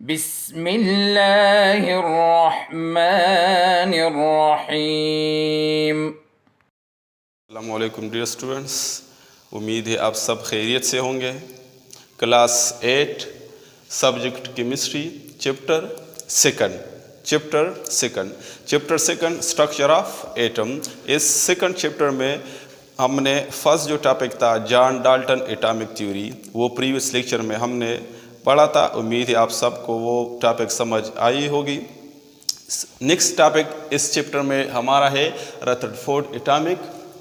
बिस्मिल्लाहिर्रहमानिर्रहीम। अस्सलामुअलैकुम dear students, उम्मीद है आप सब खैरियत से होंगे। Class 8 subject chemistry chapter second structure of atom. इस सेकंड चैप्टर में हमने फर्स्ट जो टॉपिक था जॉन डाल्टन एटॉमिक थ्योरी, वो प्रीवियस लेक्चर में हमने पढ़ा था। उम्मीद है आप सबको वो टॉपिक समझ आई होगी। नेक्स्ट टॉपिक इस चैप्टर में हमारा है Rutherford atomic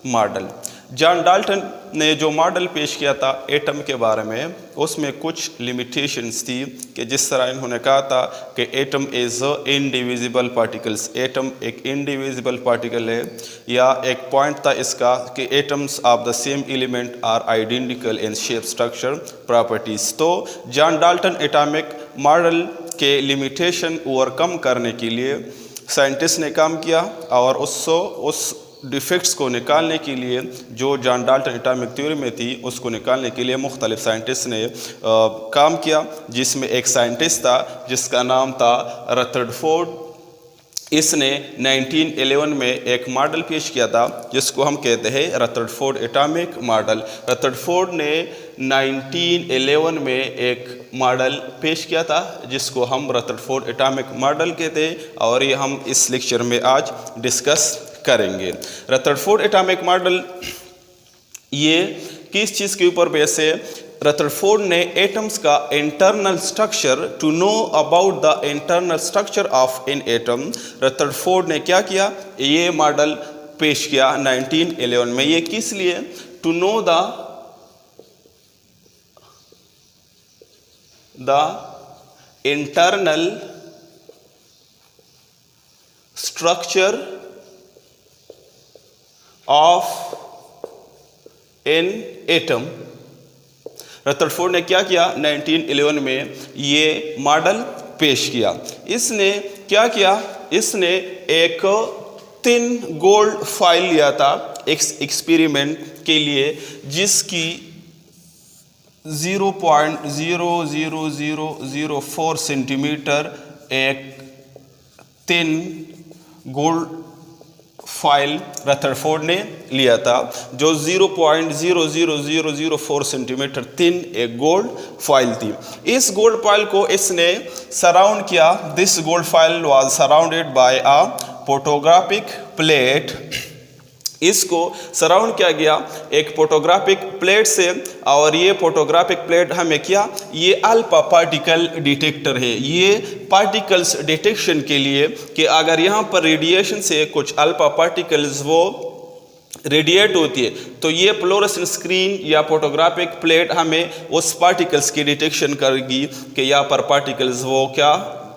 model. John Dalton ने जो मॉडल पेश किया था एटम के बारे में, उसमें कुछ लिमिटेशंस थी कि जिस तरह इन्होंने कहा था कि atom is indivisible particles, atom एक इनडिविजिबल पार्टिकल है, या एक पॉइंट था इसका कि atoms of the same element are identical in shape, structure, properties. तो जॉन डाल्टन एटॉमिक मॉडल के लिमिटेशन ओवरकम करने के लिए साइंटिस्ट ने काम किया और उस डिफेक्ट्स को निकालने के लिए जो जॉन डाल्टन एटॉमिक थ्योरी में थी उसको निकालने के लिए मुख्तलिफ साइंटिस्ट ने काम किया, जिसमें एक साइंटिस्ट था जिसका नाम था रदरफोर्ड। इसने 1911 में एक मॉडल पेश किया था जिसको हम कहते हैं रदरफोर्ड एटॉमिक मॉडल। रदरफोर्ड ने 1911 में एक मॉडल पेश किया था जिसको हम रदरफोर्ड एटॉमिक मॉडल कहते हैं, और ये हम इस लेक्चर में आज डिस्कस करेंगे। रदरफोर्ड एटॉमिक मॉडल ये किस चीज़ के ऊपर बेस है? रदरफोर्ड ने एटम्स का internal structure, to know about the internal structure of an atom, Rutherford ने क्या किया, ये मॉडल पेश किया 1911 में। ये किस लिए? To know the internal structure of an atom. Rutherford ने क्या किया, 1911 में ये मॉडल पेश किया। इसने क्या किया, इसने एक थिन गोल्ड फाइल लिया था एक एक्सपेरिमेंट के लिए, जिसकी 0.00004 सेंटीमीटर एक थिन गोल्ड फाइल रदरफोर्ड ने लिया था, जो 0.00004 सेंटीमीटर थिन एक गोल्ड फाइल थी। इस गोल्ड फाइल को इसने सराउंड किया। This gold file was surrounded by a photographic plate. इसको सराउंड किया गया एक फोटोग्राफिक प्लेट से, और ये फोटोग्राफिक प्लेट हमें क्या, ये अल्फा पार्टिकल डिटेक्टर है। ये पार्टिकल्स डिटेक्शन के लिए कि अगर यहाँ पर रेडिएशन से कुछ अल्फा पार्टिकल्स वो रेडिएट होती है, तो ये फ्लोरेसेंट स्क्रीन या फोटोग्राफिक प्लेट हमें उस पार्टिकल्स की डिटेक्शन करेगी कि यहाँ पर पार्टिकल्स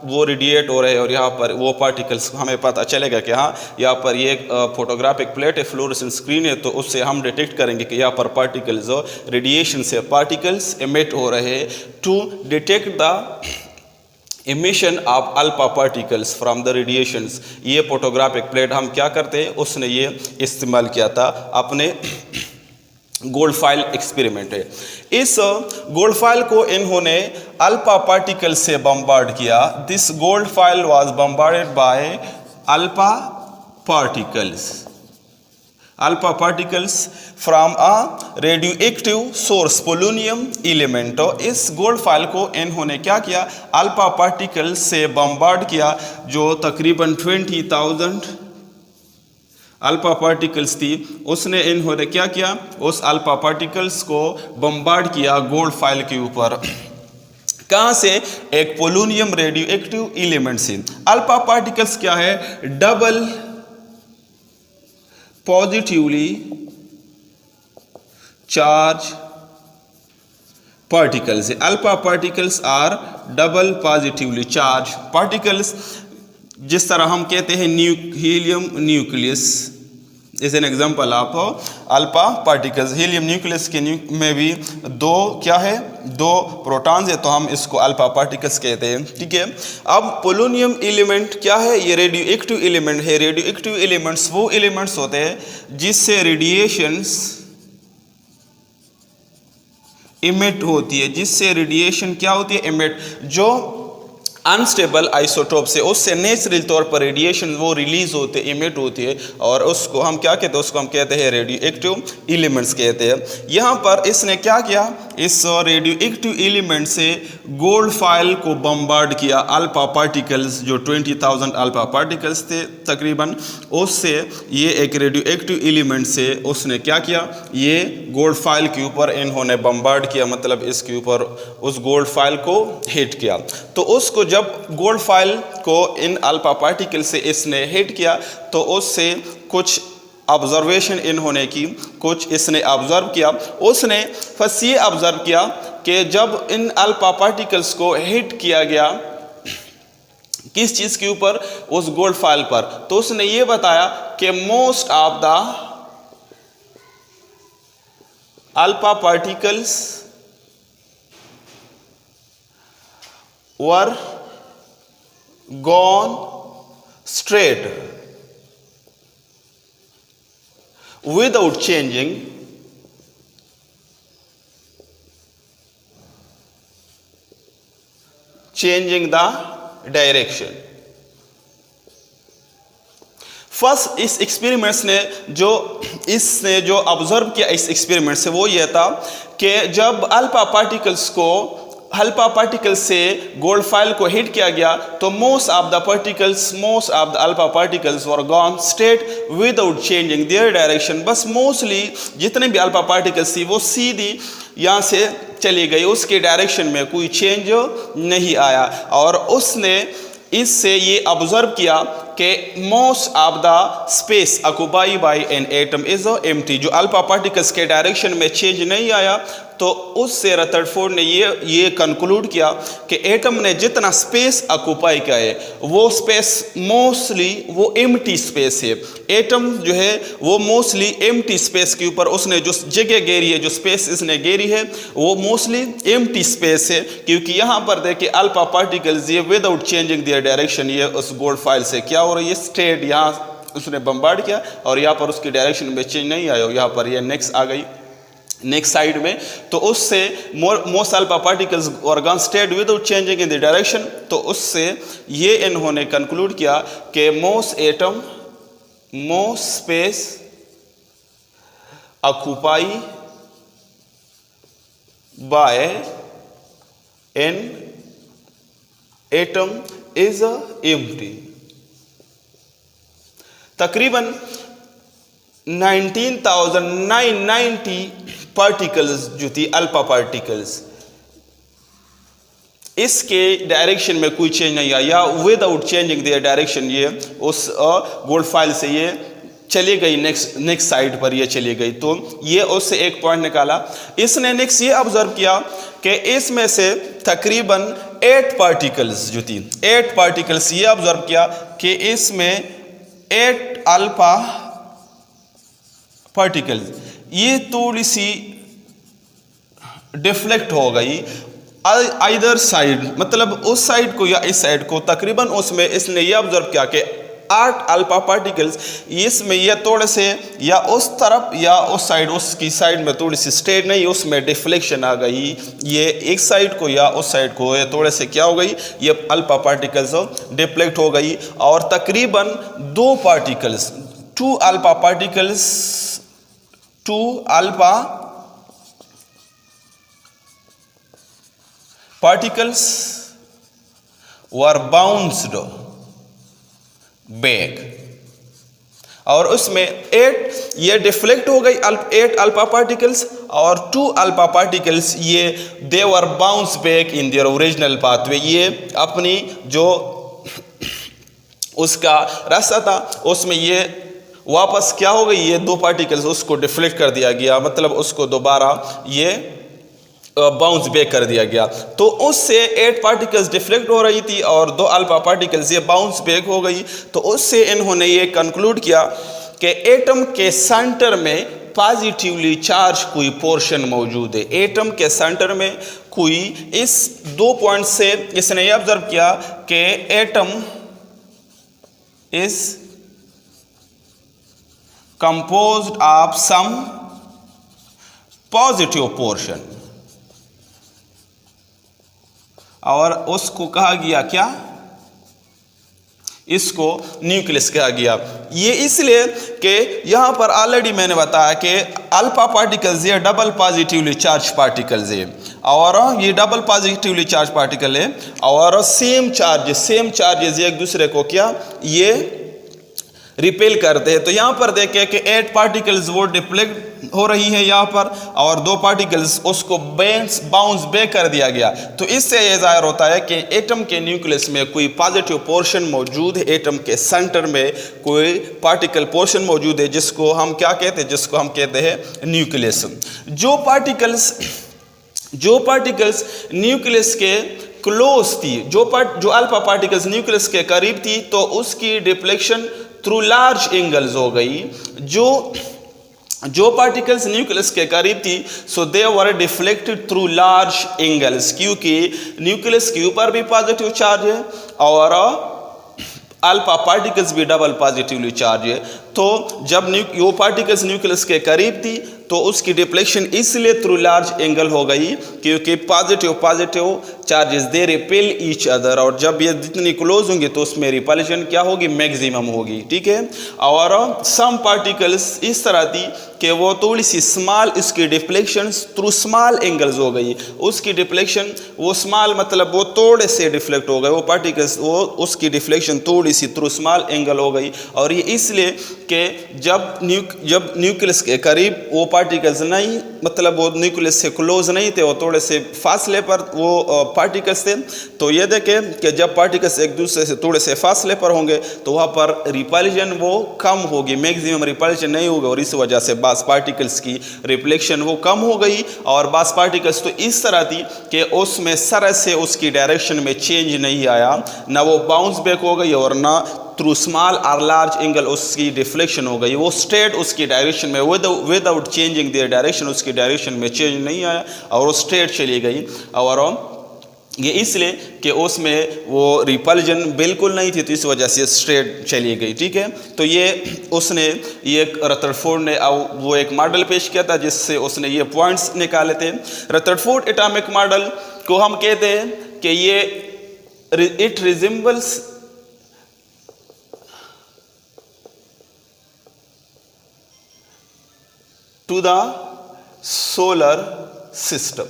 वो रेडिएट हो रहे हैं, और यहाँ पर वो पार्टिकल्स हमें पता चलेगा कि हाँ यहाँ पर ये फोटोग्राफिक प्लेट है, फ्लोरेसेंट स्क्रीन है, तो उससे हम डिटेक्ट करेंगे कि यहाँ पर पार्टिकल्स रेडिएशन से पार्टिकल्स एमिट हो रहे हैं। To detect the emission of alpha particles from the radiations, ये फोटोग्राफिक प्लेट हम क्या करते हैं, उसने ये इस्तेमाल किया था अपने गोल्ड फाइल एक्सपेरिमेंट है। इस गोल्ड फाइल को इन्होंने अल्फा पार्टिकल से बम्बार्ड किया। This gold file was bombarded by alpha particles from a radio active source, polonium element. तो इस गोल्ड फाइल को इन्होंने क्या किया, अल्फा पार्टिकल से बम्बार्ड किया, जो तकरीबन 20,000 अल्फा पार्टिकल्स थी। उसने इन्होंने क्या किया, उस अल्फा पार्टिकल्स को बम्बार्ड किया गोल्ड फाइल के ऊपर। कहाँ से? एक पोलोनियम रेडियो एक्टिव एलिमेंट से। अल्फा पार्टिकल्स क्या है? डबल पॉजिटिवली चार्ज पार्टिकल्स है। Alpha particles are double positively charge particles. जिस तरह हम कहते हैं helium nucleus is an example of alpha particles. Helium nucleus के में भी दो प्रोटॉन्स है, तो हम इसको अल्फा पार्टिकल्स कहते हैं। ठीक है। अब पोलोनियम एलिमेंट क्या है? ये रेडियो एक्टिव एलिमेंट है। रेडियो एक्टिव एलिमेंट्स वो एलिमेंट्स होते हैं जिससे रेडिएशंस इमिट होती है, जिससे रेडिएशन क्या होती है? इमिट। जो अनस्टेबल आइसोटोप से, उससे नेचुरल तौर पर रेडिएशन वो रिलीज होते, इमिट होती है, और उसको हम क्या कहते हैं, उसको हम कहते हैं रेडियो एक्टिव एलिमेंट्स कहते हैं। यहाँ पर इसने क्या किया, इस रेडियो एक्टिव एलिमेंट से गोल्ड फॉइल को बम्बार्ड किया, अल्फा पार्टिकल्स जो 20,000 अल्फा पार्टिकल्स थे तकरीबन, उससे ये एक रेडियो एक्टिव एलिमेंट से उसने क्या किया, ये गोल्ड फॉइल के ऊपर इन्होंने बम्बार्ड किया, मतलब इसके ऊपर उस गोल्ड फॉइल को हिट किया। तो उसको जब गोल्ड फॉइल को इन अल्फा पार्टिकल से इसने हिट किया तो उससे कुछ ऑब्जर्वेशन इन्होंने की, कुछ इसने ऑब्जर्व किया। उसने बस ये ऑब्जर्व किया कि जब इन अल्फा पार्टिकल्स को हिट किया गया किस चीज़ के ऊपर, उस गोल्ड फॉइल पर, तो उसने ये बताया कि most of the alpha particles were gone straight without changing the direction। First इस एक्सपेरिमेंट्स ने इसने जो ऑब्जर्व किया इस एक्सपेरिमेंट से वो ये था कि जब अल्फा पार्टिकल्स से गोल्ड फॉइल को हिट किया गया तो most of the alpha particles were gone straight without changing their direction. बस मोस्टली जितने भी अल्फा पार्टिकल्स थी वो सीधी यहाँ से चली गई, उसके डायरेक्शन में कोई चेंज नहीं आया। और उसने इससे ये ऑब्जर्व किया कि most of the space occupy by an atom is empty. जो अल्फा पार्टिकल्स के डायरेक्शन में चेंज नहीं आया तो उससे रदरफोर्ड ने ये कंक्लूड किया कि एटम ने जितना स्पेस ऑक्युपाई किया है वो स्पेस मोस्टली वो एम्प्टी स्पेस है। एटम जो है वो मोस्टली एम्प्टी स्पेस के ऊपर उसने जो जगह घेरी है, जो स्पेस इसने घेरी है वो मोस्टली एम्प्टी स्पेस है, क्योंकि यहाँ पर देखिए अल्फा पार्टिकल्स ये विदाउट चेंजिंग देयर डायरेक्शन ये उस गोल्ड फॉइल से क्या हो रही है, स्ट्रेट यहाँ उसने बम्बार्ड किया और यहाँ पर उसकी डायरेक्शन में चेंज नहीं आया, यहाँ पर ये नेक्स्ट आ गई नेक्स्ट साइड में। तो उससे most alpha particles were gone straight without changing in the direction. तो उससे ये इन्होंने कंक्लूड किया कि most space occupy by an atom is empty. तकरीबन 19,990 पार्टिकल्स जो थी अल्फा पार्टिकल्स, इसके डायरेक्शन में कोई चेंज नहीं आया, विदाउट चेंजिंग देयर डायरेक्शन ये उस गोल्ड फॉइल से ये चली गई नेक्स्ट साइड पर ये चली गई। तो ये उससे एक पॉइंट निकाला। इसने नेक्स्ट ये ऑब्जर्व किया कि इसमें से तकरीबन 8 पार्टिकल्स जो थी 8 पार्टिकल्स ये ऑब्जर्व किया कि इसमें 8 अल्फा पार्टिकल्स ये थोड़ी सी डिफ्लेक्ट हो गई आइदर साइड, मतलब उस साइड को या इस साइड को। तकरीबन उसमें इसने ये ऑब्जर्व किया कि 8 अल्फा पार्टिकल्स इसमें ये थोड़े से या उस तरफ या उस साइड, उसकी साइड में थोड़ी सी स्ट्रेट नहीं, उसमें डिफ्लेक्शन आ गई, ये एक साइड को या उस साइड को ये थोड़े से क्या हो गई, ये अल्फा पार्टिकल्स डिफ्लेक्ट हो गई। और तकरीबन 2 particles 2 alpha particles were bounced back। और उसमें 8 ये डिफ्लेक्ट हो गई 8 अल्फा पार्टिकल्स, और 2 अल्फा पार्टिकल्स ये they were bounce back in their original pathway. ये अपनी जो उसका रास्ता था उसमें ये वापस क्या हो गई, ये 2 पार्टिकल्स उसको डिफ्लेक्ट कर दिया गया, मतलब उसको दोबारा ये बाउंस बैक कर दिया गया। तो उससे 8 पार्टिकल्स डिफ्लेक्ट हो रही थी और 2 अल्फा पार्टिकल्स ये बाउंस बैक हो गई। तो उससे इन्होंने ये कंक्लूड किया कि एटम के सेंटर में पॉजिटिवली चार्ज कोई पोर्शन मौजूद है। एटम के सेंटर में कोई, इस 2 पॉइंट से इसने ये ऑब्जर्व किया कि atom is composed of some positive portion और उसको कहा गया क्या, इसको न्यूक्लियस कहा गया। ये इसलिए कि यहाँ पर ऑलरेडी मैंने बताया कि अल्फा पार्टिकल्स ये डबल पॉजिटिवली चार्ज पार्टिकल्स है, और ये डबल पॉजिटिवली चार्ज पार्टिकल है, और सेम चार्जेस एक दूसरे को क्या ये रिपेल करते हैं। तो यहाँ पर देखें कि 8 पार्टिकल्स वो डिफ्लेक्ट हो रही है यहाँ पर, और 2 पार्टिकल्स उसको बाउंस बैक कर दिया गया। तो इससे यह जाहिर होता है कि एटम के न्यूक्लियस में कोई पॉजिटिव पोर्शन मौजूद है, एटम के सेंटर में कोई पार्टिकल पोर्शन मौजूद है, जिसको हम क्या कहते हैं, जिसको हम कहते हैं न्यूक्लियस। जो पार्टिकल्स न्यूक्लियस के क्लोज थी, जो अल्फा पार्टिकल्स न्यूक्लियस के करीब थी, तो उसकी डिफ्लेक्शन थ्रू लार्ज एंगल्स हो गई। जो पार्टिकल्स न्यूक्लियस के करीब थी, सो दे वर डिफ्लेक्टेड थ्रू लार्ज एंगल्स, क्योंकि न्यूक्लियस के ऊपर भी पॉजिटिव चार्ज है और अल्फा पार्टिकल्स भी डबल पॉजिटिवली चार्ज है। तो जब वो पार्टिकल्स न्यूक्लियस के करीब थी, तो उसकी डिफ्लेक्शन इसलिए थ्रू लार्ज एंगल हो गई, क्योंकि positive charges they repel each other, और जब ये जितनी क्लोज होंगे तो उसमें रिपल्शन क्या होगी, मैक्सिमम होगी, ठीक है। और सम पार्टिकल्स इस तरह थी कि वो थोड़ी सी स्मॉल, इसकी डिफ्लेक्शन थ्रू स्मॉल एंगल्स हो गई, उसकी डिफ्लेक्शन वो स्मॉल मतलब वो थोड़े से डिफ्लेक्ट हो गए वो पार्टिकल्स, वो उसकी डिफ्लेक्शन थोड़ी सी थ्रू स्मॉल एंगल हो गई। और ये इसलिए कि जब न्यूक्लियस के करीब वो पार्टिकल्स नहीं, मतलब वो न्यूक्लियस से क्लोज नहीं थे, वो थोड़े से फासले पर वो पार्टिकल्स थे। तो ये देखें कि जब पार्टिकल्स एक दूसरे से थोड़े से फासले पर होंगे, तो वहाँ पर रिपल्शन वो कम होगी, मैक्सिमम रिपल्शन नहीं होगा, और इस वजह से बास पार्टिकल्स की रिफ्लेक्शन वो कम हो गई। और बास पार्टिकल्स तो इस तरह थी कि उसमें सरह से उसकी डायरेक्शन में चेंज नहीं आया, ना वो बाउंस बैक हो गई और ना थ्रू स्मॉल और लार्ज एंगल उसकी डिफ्लेक्शन हो गई, वो स्ट्रेट उसकी डायरेक्शन में विदाउट चेंजिंग देयर डायरेक्शन उसकी डायरेक्शन में चेंज नहीं आया, और वो स्ट्रेट चली गई। और ये इसलिए कि उसमें वो रिपल्जन बिल्कुल नहीं थी, तो इस वजह से स्ट्रेट चली गई, ठीक है। तो ये उसने ये रदरफोर्ड ने वो एक मॉडल पेश किया था, जिससे उसने ये पॉइंट्स निकाले थे। रदरफोर्ड एटॉमिक मॉडल को हम कहते हैं कि ये it resembles to the solar system.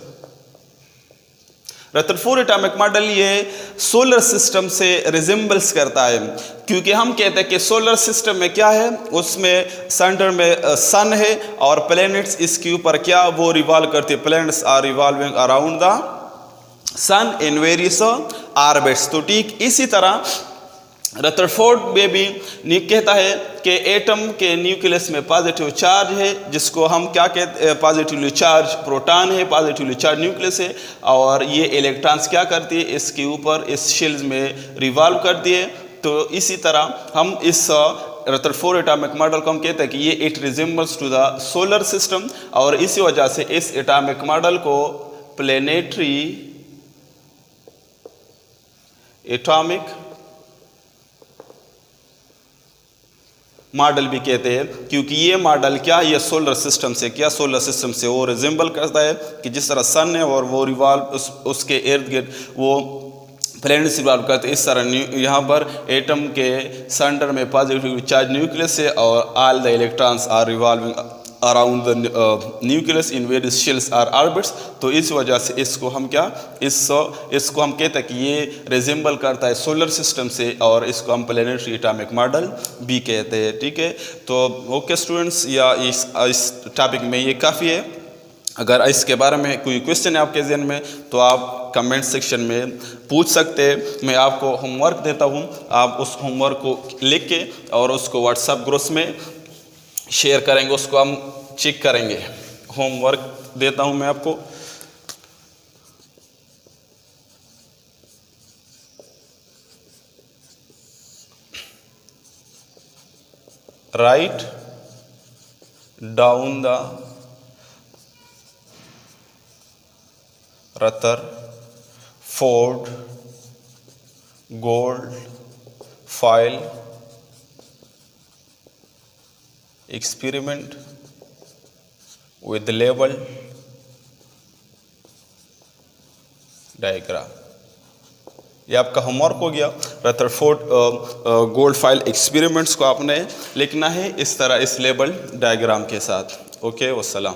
Rutherford atomic model ये सोलर सिस्टम से रिजेंबल्स करता है, क्योंकि हम कहते हैं कि सोलर सिस्टम में क्या है, उसमें सेंटर में सन है और प्लैनेट्स इसके ऊपर क्या वो रिवॉल्व करते हैं, planets are revolving around the sun in various orbits. तो ठीक इसी तरह रदरफोर्ड में भी कहता है कि एटम के न्यूक्लियस में पॉजिटिव चार्ज है, जिसको हम क्या कहते हैं, पॉजिटिवली चार्ज प्रोटॉन है, पॉजिटिवली चार्ज न्यूक्लियस है, और ये इलेक्ट्रॉन्स क्या करती है, इसके ऊपर इस शेल्स में रिवॉल्व करती है। तो इसी तरह हम इस रदरफोर्ड एटॉमिक मॉडल को हम कहते हैं कि ये it resembles to the solar system, और इसी वजह से इस एटॉमिक मॉडल को प्लेनेटरी एटॉमिक मॉडल भी कहते हैं, क्योंकि ये मॉडल क्या, ये सोलर सिस्टम से वो रिजेंबल करता है कि जिस तरह सन है और वो रिवॉल्व उसके इर्द गिर्द वो प्लैनेट्स रिवॉल्व करते हैं, इस तरह यहाँ पर एटम के सेंटर में पॉजिटिव चार्ज न्यूक्लियस है, और all the electrons are revolving around the nucleus in various shells or orbits. तो इस वजह से इसको हम क्या, इसको हम कहते हैं कि ये रिजेंबल करता है सोलर सिस्टम से, और इसको हम प्लैनेटरी एटॉमिक मॉडल भी कहते हैं, ठीक है। तो ओके स्टूडेंट्स, या इस टॉपिक में ये काफ़ी है। अगर इसके बारे में कोई क्वेश्चन है आपके जहन में, तो आप कमेंट सेक्शन में पूछ सकते हैं। मैं आपको होमवर्क देता हूँ, आप उस होमवर्क को लिख के और उसको व्हाट्सएप ग्रुप में शेयर करेंगे, उसको हम चेक करेंगे। होमवर्क देता हूं मैं आपको, write down the Rutherford gold file experiment with the label diagram. ये आपका होमवर्क हो गया। रदरफोर्ड गोल्ड फाइल एक्सपेरिमेंट्स को आपने लिखना है इस तरह, इस लेबल डायग्राम के साथ। ओके, वस्सलाम।